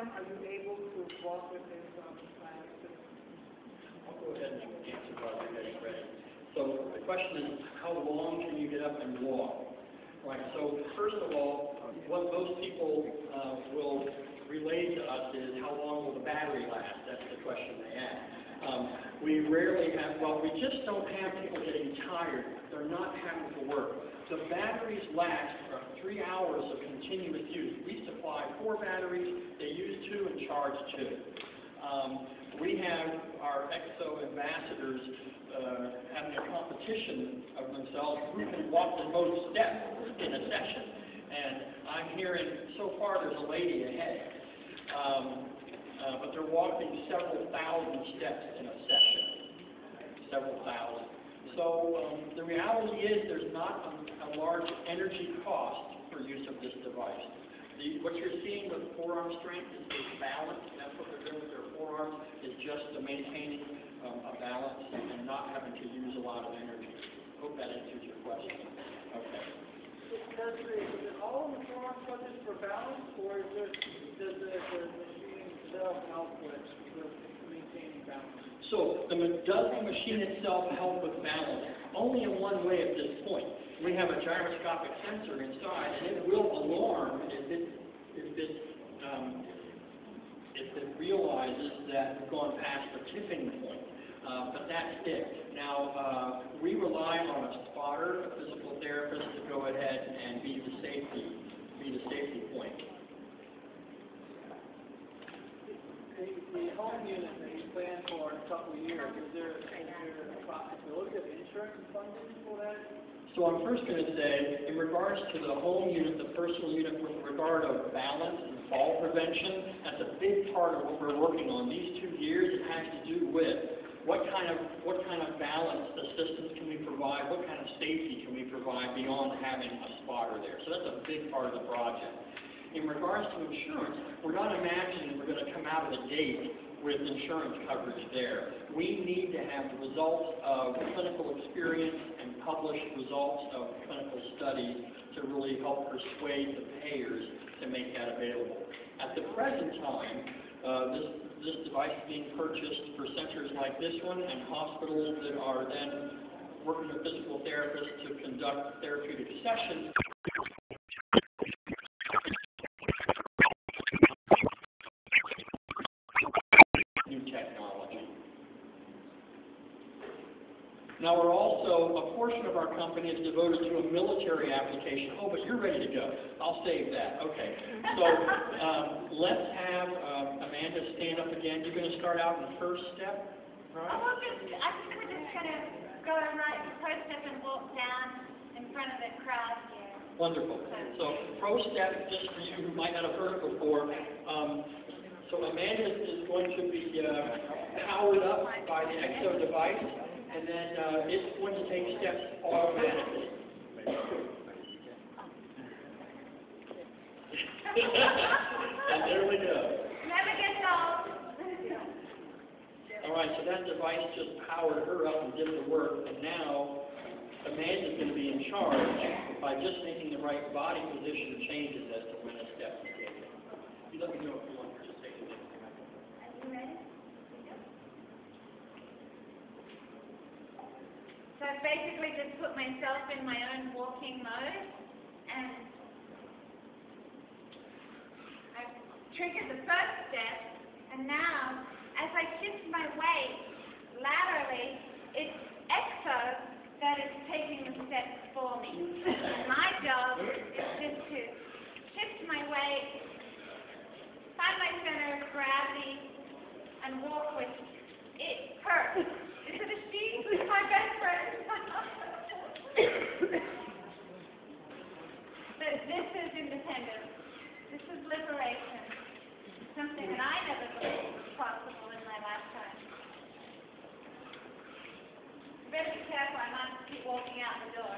time are you able to walk with this planet? I'll go ahead and answer while you're getting ready. So the question is, how long can you get up and walk? Right, so first of all, what most people will relay to us is, how long will the battery last? That's the question they ask. We rarely have, well, we just don't have people getting tired. They're not having to work. The batteries last for 3 hours of continuous use. We supply 4 batteries, they use 2 and charge 2. We have our Ekso ambassadors having a competition of themselves who can walk the most steps in a session. And I'm hearing, so far there's a lady ahead. But they're walking several thousand steps in a session. Several thousand. So the reality is there's not a large energy cost for use of this device. What you're seeing with forearm strength is balance. That's what they're doing with their forearms, is just maintaining a balance and not having to use a lot of energy. Hope that answers your question. Okay. Is it all in the forearm subject for balance, or does the machine itself help with maintaining balance? So, does the machine itself help with balance? Only in one way at this point. We have a gyroscopic sensor inside, and it will alarm if it realizes that we've gone past the tipping point. But that's it. Now, we rely on a spotter, a physical therapist, to go ahead and be the safety point. The home unit that you plan for in a couple of years, is there a possibility of insurance funding for that? So I'm first going to say, in regards to the home unit, the personal unit, with regard of balance and fall prevention, that's a big part of what we're working on. These 2 years, it has to do with what kind of balance assistance can we provide, what kind of safety can we provide beyond having a spotter there. So that's a big part of the project. In regards to insurance, we're not imagining we're going to come out of the gate with insurance coverage there. We need to have the results of clinical experience and published results of clinical studies to really help persuade the payers to make that available. At the present time, this device is being purchased for centers like this one and hospitals that are then working with physical therapists to conduct therapeutic sessions. Now we're also, a portion of our company is devoted to a military application. Oh, but you're ready to go. I'll save that. Okay. So let's have Amanda stand up again. You're going to start out in the first step, right? I think we're just going to go right to first step and walk down in front of the crowd here. Wonderful. So pro step, just for you who might not have heard it before. So Amanda is going to be powered up by the Ekso device. And then it's going to take steps automatically. And there we go. Never gets old. All right, so that device just powered her up and did the work, and now Amanda's going to be in charge by just making the right body position changes as to when a step is taken. You let me know if you want her to say anything. Are you ready? So I basically just put myself in my own walking mode, and I've triggered the first step, and now, as I shift my weight laterally, it's Ekso that is taking the steps for me. And my job is just to shift my weight, find my center of gravity, and walk with it. Her. Is it a she? It's my best friend. But this is independence. This is liberation. Something that I never believed was possible in my lifetime. Better be careful, I might keep walking out the door.